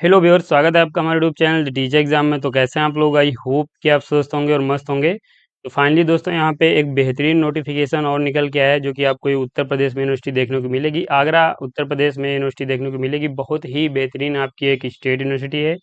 Hello viewers, स्वागत है आपका हमारे YouTube channel the teacher exam में। तो कैसे हैं आप लोग? आई होप कि आप स्वस्थ होंगे और मस्त होंगे। तो फाइनली दोस्तों, यहाँ पे एक बेहतरीन नोटिफिकेशन और निकल के आया है, जो कि आपको ये उत्तर प्रदेश में यूनिवर्सिटी देखने को मिलेगी। आगरा उत्तर प्रदेश में यूनिवर्सिटी देखने को मिलेगी। बहुत ही बेहतरीन आपकी एक स्टेट यूनिवर्सिटी है,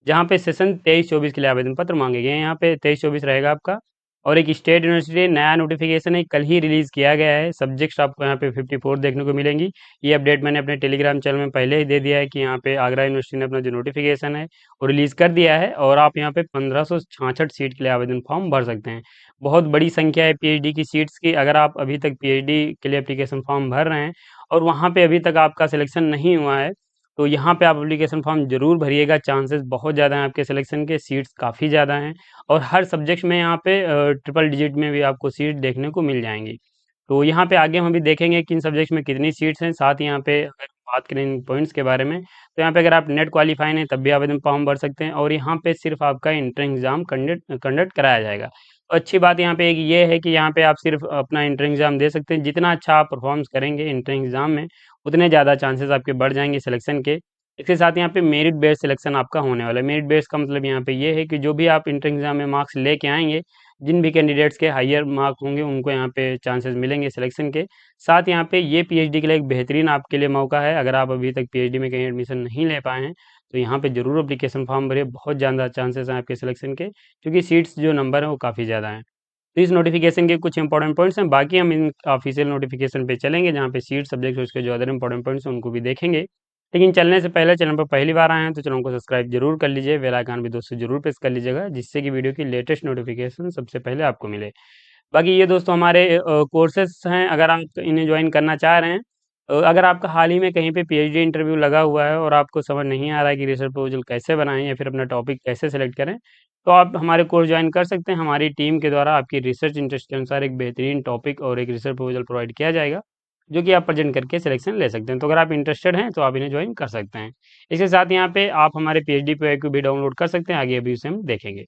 जहाँ पे सेशन 23-24 के लिए आवेदन पत्र मांगे गए हैं। यहाँ पे 23-24 रहेगा आपका। और एक स्टेट यूनिवर्सिटी, नया नोटिफिकेशन है, कल ही रिलीज किया गया है। सब्जेक्ट्स आपको यहाँ पे 54 देखने को मिलेंगी। ये अपडेट मैंने अपने टेलीग्राम चैनल में पहले ही दे दिया है कि यहाँ पे आगरा यूनिवर्सिटी ने अपना जो नोटिफिकेशन है वो रिलीज कर दिया है, और आप यहाँ पे 1566 सीट के लिए आवेदन फॉर्म भर सकते हैं। बहुत बड़ी संख्या है पीएचडी की सीट्स की। अगर आप अभी तक पीएचडी के लिए एप्लीकेशन फॉर्म भर रहे हैं और वहाँ पे अभी तक आपका सिलेक्शन नहीं हुआ है, तो यहाँ पे आप एप्लीकेशन फॉर्म जरूर भरिएगा। चांसेस बहुत ज़्यादा हैं आपके सिलेक्शन के, सीट्स काफ़ी ज़्यादा हैं। और हर सब्जेक्ट में यहाँ पे ट्रिपल डिजिट में भी आपको सीट देखने को मिल जाएंगी। तो यहाँ पे आगे हम अभी देखेंगे कि इन सब्जेक्ट्स में कितनी सीट्स हैं। साथ ही यहाँ पे अगर बात करें इन पॉइंट्स के बारे में, तो यहाँ पे अगर आप नेट क्वालिफाई हैं तब भी आवेदन फॉर्म भर सकते हैं, और यहाँ पे सिर्फ आपका इंट्रेंस एग्जाम कंडक्ट कराया जाएगा। तो अच्छी बात यहाँ पे एक ये है कि यहाँ पे आप सिर्फ अपना इंट्रेंस एग्जाम दे सकते हैं। जितना अच्छा आप परफॉर्मेंस करेंगे इंट्रेंस एग्जाम में, उतने ज़्यादा चांसेस आपके बढ़ जाएंगे सिलेक्शन के। इसके साथ यहाँ पे मेरिट बेस्ड सिलेक्शन आपका होने वाला है। मेरिट बेस्ड का मतलब यहाँ पे ये है कि जो भी आप इंट्रेंस एग्जाम में मार्क्स लेके आएंगे, जिन भी कैंडिडेट्स के हायर मार्क होंगे, उनको यहाँ पे चांसेस मिलेंगे सिलेक्शन के। साथ यहाँ पे ये पीएचडी के लिए एक बेहतरीन आपके लिए मौका है। अगर आप अभी तक पीएचडी में कहीं एडमिशन नहीं ले पाए हैं, तो यहाँ पे जरूर एप्लीकेशन फॉर्म भरिए। बहुत ज़्यादा चांसेस हैं आपके सिलेक्शन के, क्योंकि सीट्स जो नंबर है वो काफ़ी ज़्यादा हैं। तो इस नोटिफिकेशन के कुछ इंपॉर्टेंट पॉइंट्स हैं। बाकी हम इन ऑफिशियल नोटिफिकेशन पे चलेंगे, जहाँ पे सीट सब्जेक्ट उसके जो अदर इंपॉर्टेंट पॉइंट्स हैं उनको भी देखेंगे। लेकिन चलने से पहले, चैनल पर पहली बार आए हैं तो चैनल को सब्सक्राइब जरूर कर लीजिए, बेल आइकन भी दोस्तों जरूर प्रेस कर लीजिएगा, जिससे कि वीडियो की लेटेस्ट नोटिफिकेशन सबसे पहले आपको मिले। बाकी ये दोस्तों हमारे कोर्सेस हैं, अगर आप इन्हें ज्वाइन करना चाह रहे हैं। अगर आपका हाल ही में कहीं पे पीएचडी इंटरव्यू लगा हुआ है और आपको समझ नहीं आ रहा है कि रिसर्च प्रपोजल कैसे बनाएं या फिर अपना टॉपिक कैसे सेलेक्ट करें, तो आप हमारे कोर्स ज्वाइन कर सकते हैं। हमारी टीम के द्वारा आपकी रिसर्च इंटरेस्ट के अनुसार एक बेहतरीन टॉपिक और एक रिसर्च प्रपोजल प्रोवाइड किया जाएगा, जो कि आप प्रेजेंट करके सिलेक्शन ले सकते हैं। तो अगर आप इंटरेस्टेड हैं तो आप इन्हें ज्वाइन कर सकते हैं। इसके साथ यहाँ पे आप हमारे पीएचडी पे भी डाउनलोड कर सकते हैं। आगे अभी उसे हम देखेंगे।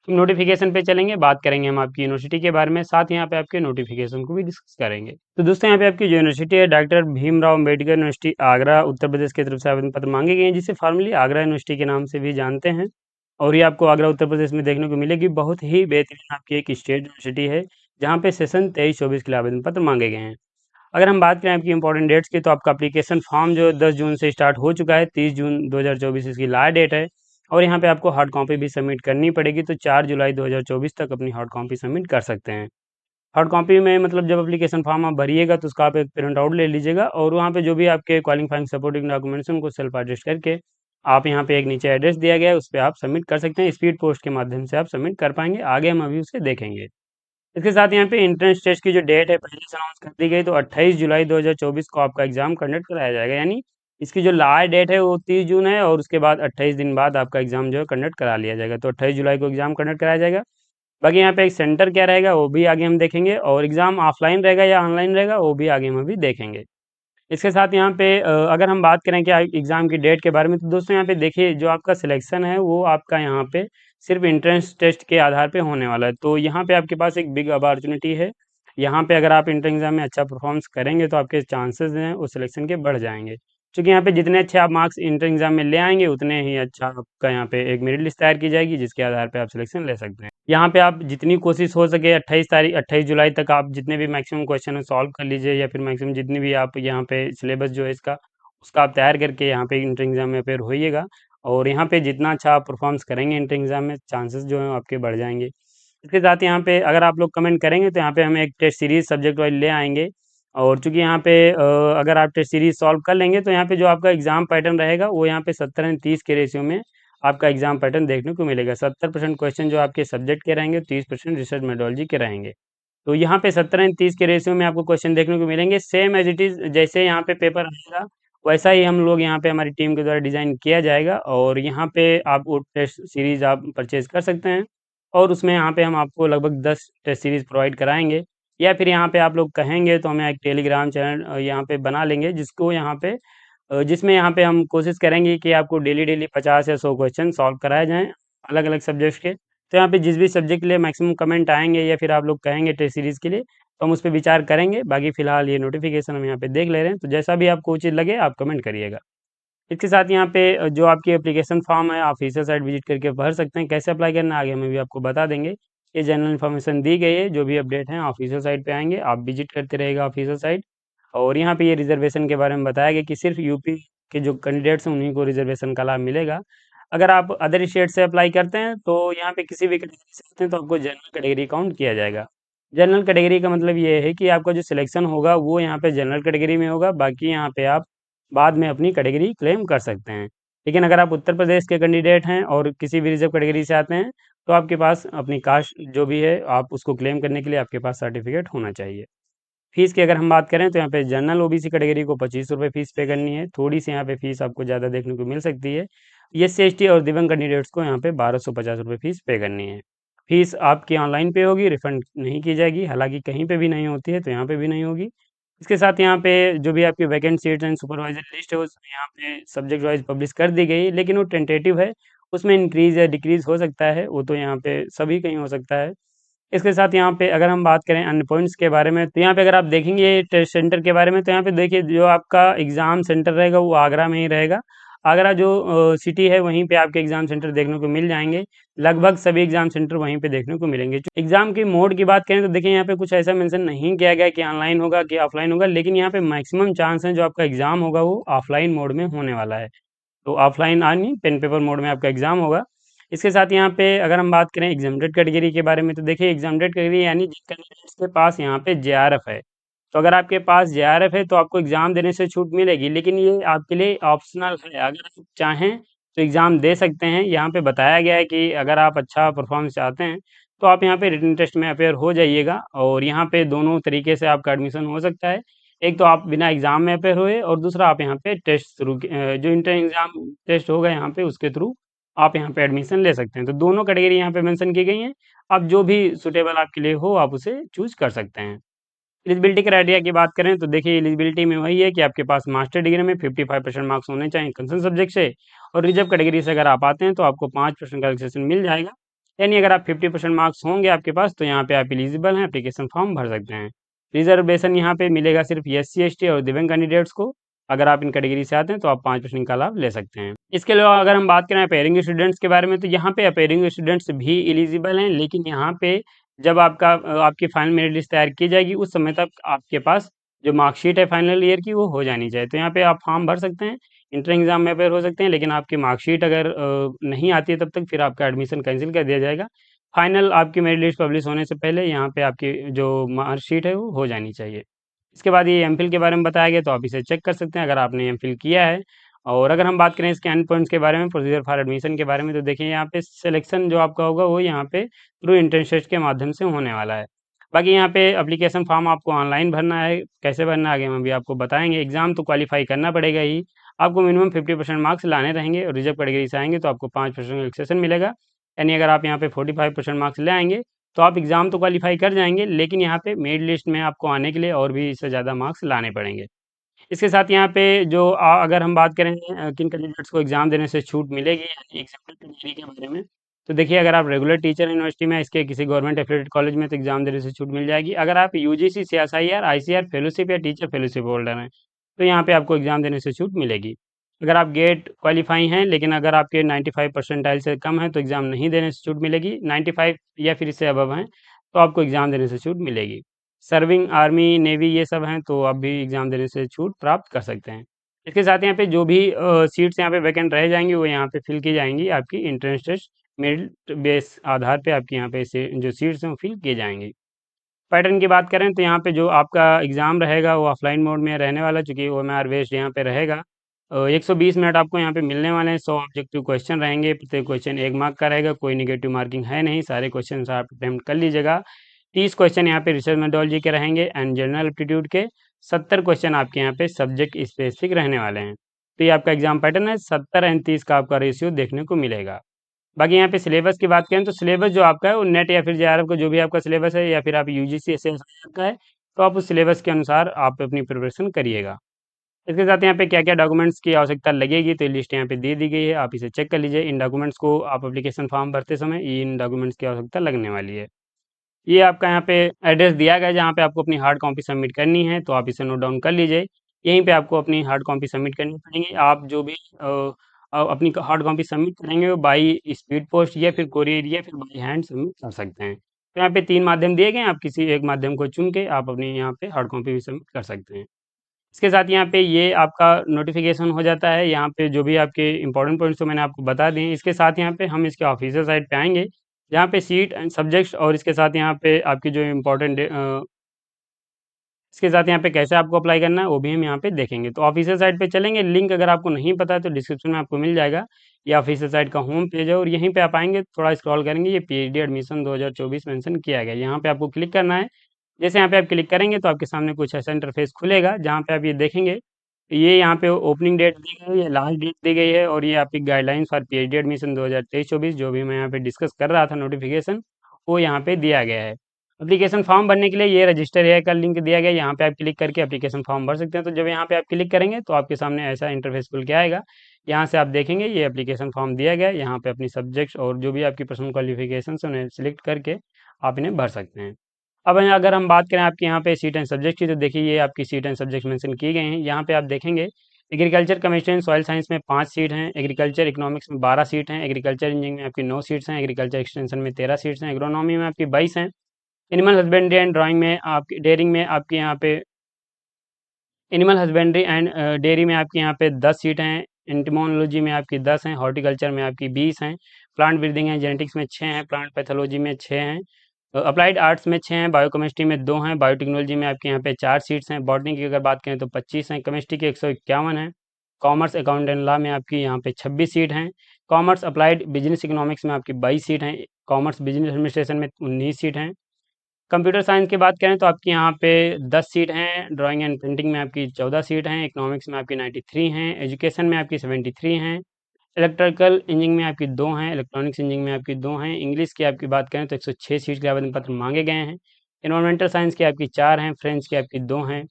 तो नोटिफिकेशन पे चलेंगे, बात करेंगे हम आपकी यूनिवर्सिटी के बारे में, साथ ही यहाँ पे आपके नोटिफिकेशन को भी डिस्कस करेंगे। तो दोस्तों, यहाँ पे आपकी जो यूनिवर्सिटी है, डॉक्टर भीमराव अम्बेडकर यूनिवर्सिटी आगरा उत्तर प्रदेश की तरफ से आवेदन पत्र मांगे गए हैं, जिसे फॉर्मली आगरा यूनिवर्सिटी के नाम से भी जानते हैं। और ये आपको आगरा उत्तर प्रदेश में देखने को मिलेगी। बहुत ही बेहतरीन आपकी एक स्टेट यूनिवर्सिटी है, जहाँ पे सेशन 23-24 के लिए आवेदन पत्र मांगे गए हैं। अगर हम बात करें आपकी इंपॉर्टेंट डेट्स की, तो आपका एप्लीकेशन फॉर्म जो 10 जून से स्टार्ट हो चुका है, 30 जून 2024 इसकी लास्ट डेट है। और यहाँ पे आपको हार्ड कॉपी भी सबमिट करनी पड़ेगी, तो 4 जुलाई 2024 तक अपनी हार्ड कॉपी सबमिट कर सकते हैं। हार्ड कॉपी में मतलब जब एप्लीकेशन फॉर्म आप भरिएगा तो उसका आप एक प्रिंट आउट ले लीजिएगा, और वहाँ पे जो भी आपके क्वालिफाइंग सपोर्टिंग डॉक्यूमेंट्स हैं उनको सेल्फ अटेस्ट करके आप यहाँ पे एक नीचे एड्रेस दिया गया है, उस पर आप सबमिट कर सकते हैं। स्पीड पोस्ट के माध्यम से आप सबमिट कर पाएंगे। आगे हम अभी उसे देखेंगे। इसके साथ यहाँ पे एंट्रेंस टेस्ट की जो डेट है पहले से अनाउंस कर दी गई, तो 28 जुलाई 2024 को आपका एग्जाम कंडक्ट कराया जाएगा। यानी इसकी जो लास्ट डेट है वो 30 जून है, और उसके बाद 28 दिन बाद आपका एग्जाम जो है कंडक्ट करा लिया जाएगा। तो 28 जुलाई को एग्जाम कंडक्ट कराया जाएगा। बाकी यहाँ पे एक सेंटर क्या रहेगा वो भी आगे हम देखेंगे, और एग्जाम ऑफलाइन रहेगा या ऑनलाइन रहेगा वो भी आगे हम अभी देखेंगे। इसके साथ यहाँ पे अगर हम बात करें कि एग्ज़ाम की डेट के बारे में, तो दोस्तों यहाँ पे देखिए, जो आपका सिलेक्शन है वो आपका यहाँ पे सिर्फ एंट्रेंस टेस्ट के आधार पे होने वाला है। तो यहाँ पे आपके पास एक बिग अपॉर्चुनिटी है। यहाँ पे अगर आप एंट्रेंस एग्जाम में अच्छा परफॉर्मेंस करेंगे तो आपके चांसेस हैं वो सिलेक्शन के बढ़ जाएंगे। क्योंकि यहाँ पे जितने अच्छे आप मार्क्स एंट्रेंस एग्जाम में ले आएंगे, उतने ही अच्छा आपका यहाँ पे एक मेरिट लिस्ट तैयार की जाएगी, जिसके आधार पे आप सिलेक्शन ले सकते हैं। यहाँ पे आप जितनी कोशिश हो सके 28 जुलाई तक आप जितने भी मैक्सिमम क्वेश्चन है सॉल्व कर लीजिए, या फिर मैक्सिमम जितनी भी आप यहाँ पे सिलेबस जो है इसका, उसका आप तैयार करके यहाँ पे इंटर एग्जाम में अपेयर होइएगा। और यहाँ पे जितना अच्छा आप परफॉर्मेंस करेंगे इंटर एग्जाम में, चांसेस जो हैं आपके बढ़ जाएंगे। इसके साथ यहाँ पे अगर आप लोग कमेंट करेंगे तो यहाँ पे हम एक टेस्ट सीरीज सब्जेक्ट वाइज ले आएंगे। और चूंकि यहाँ पे अगर आप टेस्ट सीरीज सॉल्व कर लेंगे, तो यहाँ पे जो आपका एग्जाम पैटर्न रहेगा वो यहाँ पे 70-30 के रेशियो में आपका एग्जाम पैटर्न देखने को मिलेगा। 70% क्वेश्चन जो आपके सब्जेक्ट के रहेंगे, 30% रिसर्च मेथोडोलॉजी के रहेंगे। तो यहाँ पे 70-30 के रेशियो में आपको क्वेश्चन देखने को मिलेंगे। सेम एज इट इज जैसे यहाँ पे पेपर आएगा, वैसा ही हम लोग यहाँ पे हमारी टीम के द्वारा डिजाइन किया जाएगा। और यहाँ पे आप वो टेस्ट सीरीज आप परचेज कर सकते हैं, और उसमें यहाँ पे हम आपको लगभग 10 टेस्ट सीरीज प्रोवाइड कराएंगे। या फिर यहाँ पे आप लोग कहेंगे तो हमें एक टेलीग्राम चैनल यहाँ पे बना लेंगे, जिसको यहाँ पे जिसमें यहाँ पे हम कोशिश करेंगे कि आपको डेली डेली 50 या 100 क्वेश्चन सॉल्व कराए जाएँ अलग अलग सब्जेक्ट्स के। तो यहाँ पे जिस भी सब्जेक्ट के लिए मैक्सिमम कमेंट आएंगे या फिर आप लोग कहेंगे टेस्ट सीरीज के लिए, तो हम उस पर विचार करेंगे। बाकी फिलहाल ये नोटिफिकेशन हम यहाँ पे देख ले रहे हैं, तो जैसा भी आपको उचित लगे आप कमेंट करिएगा। इसके साथ यहाँ पे जो आपकी एप्लीकेशन फॉर्म है आप ऑफिशियल साइट विजिट करके भर सकते हैं। कैसे अप्लाई करना है आगे में भी आपको बता देंगे। ये जनरल इन्फॉर्मेशन दी गई है, जो भी अपडेट हैं ऑफिशियल साइट पे आएंगे, आप विजिट करते रहेगा ऑफिशियल साइट। और यहाँ पे ये रिजर्वेशन के बारे में बताया गया कि सिर्फ यूपी के जो कैंडिडेट्स हैं उन्हीं को रिजर्वेशन का लाभ मिलेगा। अगर आप अदर स्टेट से अप्लाई करते हैं तो यहाँ पे किसी भी कैटेगरी से आते हैं तो आपको जनरल कैटेगरी काउंट किया जाएगा। जनरल कैटेगरी का मतलब ये है कि आपका जो सिलेक्शन होगा वो यहाँ पे जनरल कैटेगरी में होगा, बाकी यहाँ पे आप बाद में अपनी कैटेगरी क्लेम कर सकते हैं। लेकिन अगर आप उत्तर प्रदेश के कैंडिडेट हैं और किसी भी रिजर्व कैटेगरी से आते हैं तो आपके पास अपनी कास्ट जो भी है आप उसको क्लेम करने के लिए आपके पास सर्टिफिकेट होना चाहिए। फीस की अगर हम बात करें तो यहाँ पे जनरल ओबीसी कैटेगरी को 25 रुपये फीस पे करनी है। थोड़ी सी यहाँ पे फीस आपको ज़्यादा देखने को मिल सकती है। एससी एसटी और दिव्यांग कैंडिडेट्स को यहाँ पे 1250 रुपये फीस पे करनी है। फीस आपकी ऑनलाइन पे होगी, रिफंड नहीं की जाएगी। हालांकि कहीं पे भी नहीं होती है तो यहाँ पे भी नहीं होगी। इसके साथ यहाँ पे जो भी आपकी vacant seats and supervisor list है उसमें यहाँ पे सब्जेक्ट वाइज पब्लिश कर दी गई है, लेकिन वो टेंटेटिव है। उसमें इंक्रीज या डिक्रीज हो सकता है, वो तो यहाँ पे सभी कहीं हो सकता है। इसके साथ यहाँ पे अगर हम बात करें अन्य पॉइंट्स के बारे में तो यहाँ पे अगर आप देखेंगे टेस्ट सेंटर के बारे में तो यहाँ पे देखिए जो आपका एग्ज़ाम सेंटर रहेगा वो आगरा में ही रहेगा। आगरा जो सिटी है वहीं पे आपके एग्ज़ाम सेंटर देखने को मिल जाएंगे। लगभग सभी एग्ज़ाम सेंटर वहीं पे देखने को मिलेंगे। एग्ज़ाम की मोड की बात करें तो देखिए यहाँ पे कुछ ऐसा मेंशन नहीं किया गया कि ऑनलाइन होगा कि ऑफलाइन होगा, लेकिन यहाँ पे मैक्सिमम चांस है जो आपका एग्ज़ाम होगा वो ऑफलाइन मोड में होने वाला है। तो ऑफलाइन यानी पेन पेपर मोड में आपका एग्ज़ाम होगा। इसके साथ यहाँ पे अगर हम बात करें एग्जामडेड कैटेगरी के बारे में तो देखिए एग्जामडेड कैटेगरी यानी जिन कैंडिडेट्स के पास यहाँ पे जेआरएफ है। तो अगर आपके पास जेआरएफ है तो आपको एग्ज़ाम देने से छूट मिलेगी, लेकिन ये आपके लिए ऑप्शनल है। अगर आप चाहें तो एग्ज़ाम दे सकते हैं। यहाँ पे बताया गया है कि अगर आप अच्छा परफॉर्मेंस चाहते हैं तो आप यहाँ पे रिटन टेस्ट में अपेयर हो जाइएगा, और यहाँ पे दोनों तरीके से आपका एडमिशन हो सकता है। एक तो आप बिना एग्ज़ाम में अपेयर हुए, और दूसरा आप यहाँ पे टेस्ट थ्रू जो इंटर एग्ज़ाम टेस्ट होगा यहाँ पे उसके थ्रू आप यहाँ पे एडमिशन ले सकते हैं। तो दोनों कैटेगरी यहाँ पे मेंशन की गई हैं। आप जो भी सूटेबल आपके लिए हो आप उसे चूज़ कर सकते हैं। एलिजिबिलिटी क्राइटेरिया की बात करें तो देखिए एलिजिबिलिटी में वही है कि आपके पास मास्टर डिग्री में 55% मार्क्स होने चाहिए कंसर्न सब्जेक्ट से, और रिजर्व कैटेगरी से अगर आप आते हैं तो आपको 5% का रिलैक्सेशन मिल जाएगा। यानी अगर आप 50% मार्क्स होंगे आपके पास तो यहाँ पे आप एलिजिबल हैं, एप्लीकेशन फॉर्म भर सकते हैं। रिजर्वेशन यहाँ पे मिलेगा सिर्फ एससी एसटी और दिव्यांग कैंडिडेट्स को। अगर आप इन कैटेगरी से आते हैं तो आप 5% का लाभ ले सकते हैं। इसके अलावा अगर हम बात करें अपेयरिंग स्टूडेंट्स के बारे में तो यहाँ पे अपेयरिंग स्टूडेंट्स भी एलिजिबल हैं, लेकिन यहाँ पे जब आपकी फाइनल मेरिट लिस्ट तैयार की जाएगी उस समय तक आपके पास जो मार्कशीट है फाइनल ईयर की वो हो जानी चाहिए। तो यहाँ पे आप फॉर्म भर सकते हैं, इंटर एग्जाम में अपेयर हो सकते हैं, लेकिन आपकी मार्कशीट अगर नहीं आती है तब तक फिर आपका एडमिशन कैंसिल कर दिया जाएगा। फाइनल आपकी मेरिट लिस्ट पब्लिश होने से पहले यहाँ पे आपकी जो मार्कशीट है वो हो जानी चाहिए। इसके बाद ये एमफिल के बारे में बताया गया तो आप इसे चेक कर सकते हैं अगर आपने एमफिल किया है। और अगर हम बात करें इसके एंड पॉइंट्स के बारे में, प्रोसीजर फॉर एडमिशन के बारे में, तो देखिए यहाँ पे सिलेक्शन जो आपका होगा वो यहाँ पे थ्रू एंट्रेंस टेस्ट के माध्यम से होने वाला है। बाकी यहाँ पे एप्लीकेशन फॉर्म आपको ऑनलाइन भरना है। कैसे भरना है आगे हम अभी आपको बताएंगे। एग्जाम तो क्वालिफाई करना पड़ेगा ही। आपको मिनिमम 50% मार्क्स लाने रहेंगे, और रिजर्व कैटेगरी से आएंगे तो आपको 5% रिलैक्सेशन मिलेगा। यानी अगर आप यहाँ पे 45% मार्क्स ले आएंगे तो आप एग्ज़ाम तो क्वालिफाई कर जाएंगे, लेकिन यहाँ पे मेरिट लिस्ट में आपको आने के लिए और भी इससे ज़्यादा मार्क्स लाने पड़ेंगे। इसके साथ यहाँ पे जो अगर हम बात करें किन कैंडिडेट्स को एग्ज़ाम देने से छूट मिलेगी यानी एग्जाम्पल कैटेगरी के बारे में, तो देखिए अगर आप रेगुलर टीचर यूनिवर्सिटी में इसके किसी गवर्नमेंट एफिलिएटेड कॉलेज में तो एग्ज़ाम देने से छूट मिल जाएगी। अगर आप यूजीसी सीएसआईआर आईसीआर फेलोशिप या टीचर फेलोशिप होल्डर हैं तो यहाँ पे आपको एग्ज़ाम देने से छूट मिलेगी। अगर आप गेट क्वालिफाई हैं लेकिन अगर आपके 95 परसेंटाइल से कम है तो एग्ज़ाम नहीं देने से छूट मिलेगी। 95 या फिर इससे अबव हैं तो आपको एग्ज़ाम देने से छूट मिलेगी। सर्विंग आर्मी, नेवी ये सब हैं तो आप भी एग्ज़ाम देने से छूट प्राप्त कर सकते हैं। इसके साथ यहाँ पे जो भी सीट्स यहाँ पे वैकेंट रह जाएंगी वो यहाँ पे फिल की जाएंगी। आपकी एंट्रेंस टेस्ट मेरिट बेस आधार पे आपकी यहाँ पे से जो सीट्स हैं वो फिल की जाएंगी। पैटर्न की बात करें तो यहाँ पे जो आपका एग्ज़ाम रहेगा वो ऑफलाइन मोड में रहने वाला, चूँकि ओएमआर बेस्ड यहाँ पे रहेगा। 120 मिनट आपको यहाँ पे मिलने वाले हैं। 100 ऑब्जेक्टिव क्वेश्चन रहेंगे, प्रत्येक क्वेश्चन 1 मार्क का रहेगा, कोई नेगेटिव मार्किंग है नहीं, सारे क्वेश्चन आप अटेम्प्ट कर लीजिएगा। 30 क्वेश्चन यहाँ पे रिसर्च मेथोडोलॉजी के रहेंगे एंड जनरल एप्टीट्यूड के। 70 क्वेश्चन आपके यहाँ पे सब्जेक्ट स्पेसिफिक रहने वाले हैं। तो ये आपका एग्जाम पैटर्न है, 70 एंड 30 का आपका रेशियो देखने को मिलेगा। बाकी यहाँ पे सिलेबस की बात करें तो सिलेबस जो आपका है वो नेट या फिर जेआरएफ का जो भी आपका सिलेबस है या फिर आप यूजीसी एसएससी का है तो आप उस सिलेबस के अनुसार आप अपनी प्रिपरेशन करिएगा। इसके साथ यहाँ पे क्या क्या डॉक्यूमेंट्स की आवश्यकता लगेगी तो लिस्ट यहाँ पे दे दी गई है, आप इसे चेक कर लीजिए। इन डॉक्यूमेंट्स को आप एप्लीकेशन फॉर्म भरते समय इन डॉक्यूमेंट्स की आवश्यकता लगने वाली है। ये आपका यहाँ पे एड्रेस दिया गया है जहाँ पे आपको अपनी हार्ड कॉपी सबमिट करनी है, तो आप इसे नोट डाउन कर लीजिए। यहीं पे आपको अपनी हार्ड कॉपी सबमिट करनी पड़ेगी। आप जो भी अपनी हार्ड कॉपी सबमिट करेंगे वो बाई स्पीड पोस्ट या फिर कोरियर या फिर बाई हैंड सबमिट कर सकते हैं। तो यहाँ पे 3 माध्यम दिए गए हैं, आप किसी एक माध्यम को चुन के आप अपनी यहाँ पे हार्ड कॉपी भी सबमिट कर सकते हैं। इसके साथ यहाँ पे ये आपका नोटिफिकेशन हो जाता है, यहाँ पे जो भी आपके इंपॉर्टेंट पॉइंट्स तो मैंने आपको बता दिए हैं। इसके साथ यहाँ पे हम इसके ऑफिशियल साइट पे आएँगे, जहाँ पे सीट एंड सब्जेक्ट्स और इसके साथ यहाँ पे आपकी जो इम्पोर्टेंट इसके साथ यहाँ पे कैसे आपको अप्लाई करना है वो भी हम यहाँ पे देखेंगे। तो ऑफिशियल साइट पे चलेंगे, लिंक अगर आपको नहीं पता है तो डिस्क्रिप्शन में आपको मिल जाएगा। ये ऑफिशियल साइट का होम पेज है और यहीं पे आप आएँगे, थोड़ा स्क्रॉल करेंगे, ये पीएचडी एडमिशन 2024 मेंशन किया गया है। यहाँ पे आपको क्लिक करना है। जैसे यहाँ पे आप क्लिक करेंगे तो आपके सामने कुछ ऐसा इंटरफेस खुलेगा, जहाँ पे आप ये देखेंगे, ये यहाँ पे ओपनिंग डेट दी गई है, लास्ट डेट दी गई है और ये आपकी गाइडलाइंस फॉर पीएचडी एडमिशन 2023-24 जो भी मैं यहाँ पे डिस्कस कर रहा था नोटिफिकेशन, वो यहाँ पे दिया गया है। एप्लीकेशन फॉर्म भरने के लिए ये रजिस्टर है का लिंक दिया गया है, यहाँ पे आप क्लिक करके एप्लीकेशन फॉर्म भर सकते हैं। तो जब यहाँ पे आप क्लिक करेंगे तो आपके सामने ऐसा इंटरफेस खुल के आएगा। यहाँ से आप देखेंगे ये एप्लीकेशन फॉर्म दिया गया है, यहाँ पे अपनी सब्जेक्ट्स और जो भी आपकी पर्सनल क्वालिफिकेशन है उन्हें सिलेक्ट करके आप इन्हें भर सकते हैं। अब अगर हम बात करें आपके यहाँ पे सीट एंड सब्जेक्ट की, तो देखिए ये आपकी सीट एंड सब्जेक्ट मेंशन की गए हैं। यहाँ पे आप देखेंगे agriculture, chemistry and soil science में 5 सीट हैं, एग्रीकल्चर इकोनॉमिक्स में 12 सीट हैं, एग्रीकल्चर इंजीनियरिंग में आपकी 9 सीट्स हैं, एग्रीकल्चर एक्सटेंशन में 13 सीट्स हैं, एग्रोनॉमी में आपकी 22 हैं, एनिमल हस्बेंड्री एंड ड्राइंग में आपकी डेयरिंग में आपके यहाँ पे एनिमल हस्बेंड्री एंड डेयरी में आपके यहाँ पे 10 सीट हैं, एंटोमोलॉजी में आपकी 10 हैं, हॉर्टिकल्चर में आपकी 20 हैं, प्लांट ब्रीदिंग एंड जेनेटिक्स में 6 हैं, प्लांट पैथोलॉजी में 6 हैं, अप्लाइड आर्ट्स में 6 हैं, बायोकेमिस्ट्री में 2 हैं, बायोटेक्नोलॉजी में आपके यहाँ पे 4 सीट्स हैं, बॉटनी की अगर बात करें तो 25 हैं, केमिस्ट्री के 151 हैं, कॉमर्स अकाउंट एंड लॉ में आपकी यहाँ पे 26 सीट हैं, कॉमर्स अप्लाइड बिजनेस इकोनॉमिक्स में आपकी 22 सीट हैं, कॉमर्स बिजनेस एडमिनिस्ट्रेशन में 19 सीट हैं, कंप्यूटर साइंस की बात करें तो आपकी यहाँ पे 10 सीट हैं, ड्राइंग एंड प्रिंटिंग में आपकी 14 सीट हैं, इकोनॉमिक्स में आपकी 93 हैं, एजुकेशन में आपकी 73 हैं, इलेक्ट्रिकल इंजीनियरिंग में आपकी 2 हैं, इलेक्ट्रॉनिक्स इंजीनियरिंग में आपकी 2 हैं, इंग्लिश की आपकी बात करें तो 106 सीट के आवेदन पत्र मांगे गए हैं, एनवायरमेंटल साइंस की आपकी 4 हैं, फ्रेंच की आपकी 2 हैं,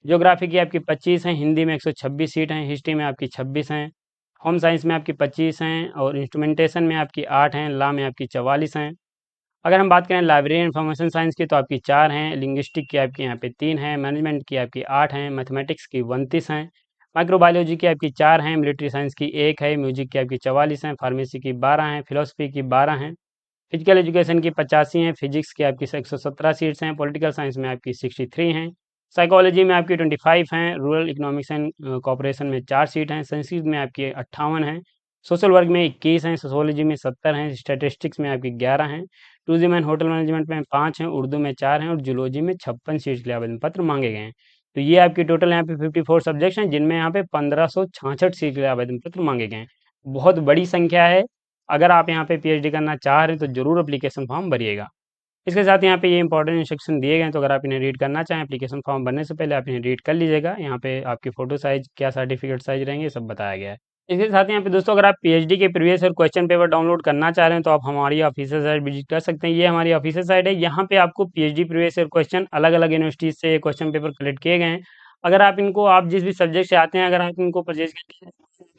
ज्योग्राफी की आपकी 25 हैं, हिंदी में 126 सीट हैं, हिस्ट्री में आपकी 26 हैं, होम साइंस में आपकी 25 हैं और इंस्ट्रूमेंटेशन में आपकी 8 हैं, लॉ में आपकी 44 हैं। अगर हम बात करें लाइब्रेरी इंफॉर्मेशन साइंस की तो आपकी 4 हैं, लिंग्विस्टिक की आपकी यहाँ पे 3 हैं, मैनेजमेंट की आपकी 8 हैं, मैथमेटिक्स की 29 हैं, माइक्रोबायोलॉजी की आपकी 4 हैं, मिलिट्री साइंस की 1 है, म्यूजिक की आपकी 44 हैं, फार्मेसी की 12 हैं, फिलोसफी की 12 हैं, फिजिकल एजुकेशन की 85 हैं, फिजिक्स की आपकी 117 सीट्स हैं, पॉलिटिकल साइंस में आपकी 63 हैं, साइकोलॉजी में आपकी 25 हैं, रूरल इकोनॉमिक्स एंड कॉपरेशन में 4 सीट हैं, संस्कृत में आपकी 58 हैं, सोशल वर्क में 21 हैं, सोशोलॉजी में 70 हैं, स्टैटिस्टिक्स में आपकी 11 हैं, टूरिज्म एंड होटल मैनेजमेंट में 5 हैं, उर्दू में 4 हैं और जूलॉजी में 56 सीट्स के लिए आवेदन पत्र मांगे गए हैं। तो ये आपकी टोटल यहाँ पे 54 सब्जेक्ट्स हैं, जिनमें यहाँ पे 1566 सीट के लिए आवेदन पत्र मांगे गए हैं। बहुत बड़ी संख्या है। अगर आप यहाँ पे पीएचडी करना चाह रहे हैं तो ज़रूर एप्लीकेशन फॉर्म भरिएगा। इसके साथ यहाँ पे ये इंपॉर्टेंट इंस्ट्रक्शन दिए गए हैं, तो अगर आप इन्हें रीड करना चाहें एप्लीकेशन फॉर्म भरने से पहले आप इन्हें रीड कर लीजिएगा। यहाँ पे आपकी फ़ोटो साइज़, क्या सर्टिफिकेट साइज़ रहेंगे, ये सब बताया गया है। इसके साथ यहाँ पे दोस्तों अगर आप पीएचडी के previous year question paper download करना चाह रहे हैं तो आप हमारी ऑफिशियल साइट विजिट कर सकते हैं। ये हमारी ऑफिशियल साइट है। यहाँ पे आपको पीएचडी प्रीवियस ईयर क्वेश्चन अलग-अलग यूनिवर्सिटीज़ से ये क्वेश्चन पेपर कलेक्ट किए गए हैं। अगर आप इनको, आप जिस भी सब्जेक्ट से आते हैं, अगर आप इनको परचेज़ करके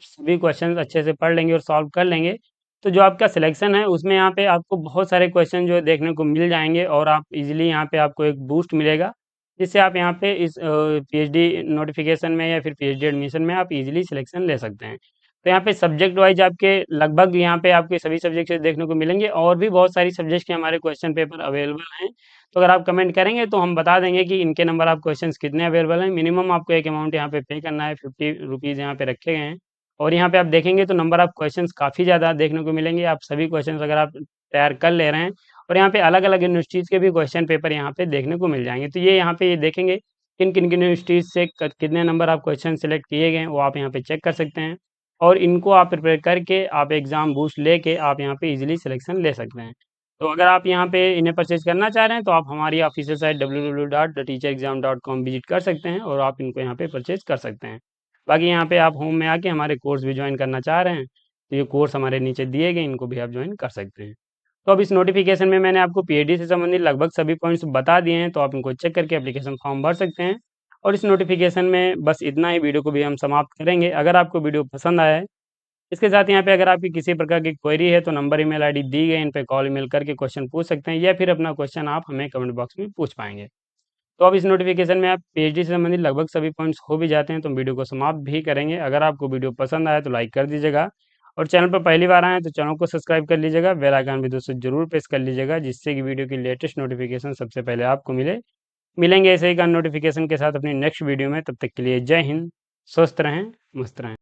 सभी क्वेश्चन अच्छे से पढ़ लेंगे और सॉल्व कर लेंगे, तो जो आपका सिलेक्शन है उसमें यहाँ पे आपको बहुत सारे क्वेश्चन जो है देखने को मिल जाएँगे और आप इज़िली यहाँ पे आपको एक बूस्ट मिलेगा, जिससे आप यहाँ पे इस पीएचडी नोटिफ़िकेशन में या फिर पीएचडी एडमिशन में आप इज़िली सिलेक्शन ले सकते हैं। तो यहाँ पे सब्जेक्ट वाइज़ आपके लगभग यहाँ पे आपके सभी सब्जेक्ट से देखने को मिलेंगे और भी बहुत सारी सब्जेक्ट्स के हमारे क्वेश्चन पेपर अवेलेबल हैं। तो अगर आप कमेंट करेंगे तो हम बता देंगे कि इनके नंबर ऑफ क्वेश्चंस कितने अवेलेबल हैं। मिनिमम आपको एक अमाउंट यहाँ पे पे करना है, 50 रुपीज़ यहाँ पे रखे गए हैं। और यहाँ पे आप देखेंगे तो नंबर ऑफ क्वेश्चंस काफ़ी ज़्यादा देखने को मिलेंगे। आप सभी क्वेश्चंस अगर आप तैयार कर ले रहे हैं और यहाँ पे अलग-अलग यूनिवर्सिटीज़ के भी क्वेश्चन पेपर यहाँ पे देखने को मिल जाएँगे। तो ये यहाँ पे ये देखेंगे किन-किन यूनिवर्सिटीज़ से क कितने नंबर ऑफ क्वेश्चन सेलेक्ट किए गए हैं, वो आप यहाँ पे चेक कर सकते हैं। और इनको आप प्रिपेयर करके आप एग्ज़ाम बूस्ट लेके आप यहाँ पे इज़िली सिलेक्शन ले सकते हैं। तो अगर आप यहाँ पे इन्हें परचेज़ करना चाह रहे हैं तो आप हमारी ऑफिशियल साइट www.theteacherexam.com विजिट कर सकते हैं और आप इनको यहाँ पे परचेज़ कर सकते हैं। बाकी यहाँ पे आप होम में आके हमारे कोर्स भी ज्वाइन करना चाह रहे हैं, तो ये कोर्स हमारे नीचे दिए गए, इनको भी आप ज्वाइन कर सकते हैं। तो अब इस नोटिफ़िकेशन में मैंने आपको पीएचडी से संबंधित लगभग सभी पॉइंट्स बता दिए हैं, तो आप इनको चेक करके एप्लीकेशन फॉर्म भर सकते हैं। और इस नोटिफ़िकेशन में बस इतना ही, वीडियो को भी हम समाप्त करेंगे। अगर आपको वीडियो पसंद आया है, इसके साथ यहाँ पे अगर आपकी किसी प्रकार की क्वेरी है तो नंबर, ईमेल आईडी दी गई, इन पे कॉल ईमेल करके क्वेश्चन पूछ सकते हैं या फिर अपना क्वेश्चन आप हमें कमेंट बॉक्स में पूछ पाएंगे। तो अब इस नोटिफिकेशन में आप पीएचडी से संबंधित लगभग सभी पॉइंट्स हो भी जाते हैं, तो हम वीडियो को समाप्त भी करेंगे। अगर आपको वीडियो पसंद आया तो लाइक कर दीजिएगा और चैनल पर पहली बार आए हैं तो चैनल को सब्सक्राइब कर लीजिएगा, बेल आइकन भी दोस्तों जरूर प्रेस कर लीजिएगा, जिससे कि वीडियो की लेटेस्ट नोटिफिकेशन सबसे पहले आपको मिलेंगे ऐसे ही का नोटिफिकेशन के साथ अपनी नेक्स्ट वीडियो में। तब तक के लिए जय हिंद, स्वस्थ रहें, मस्त रहें।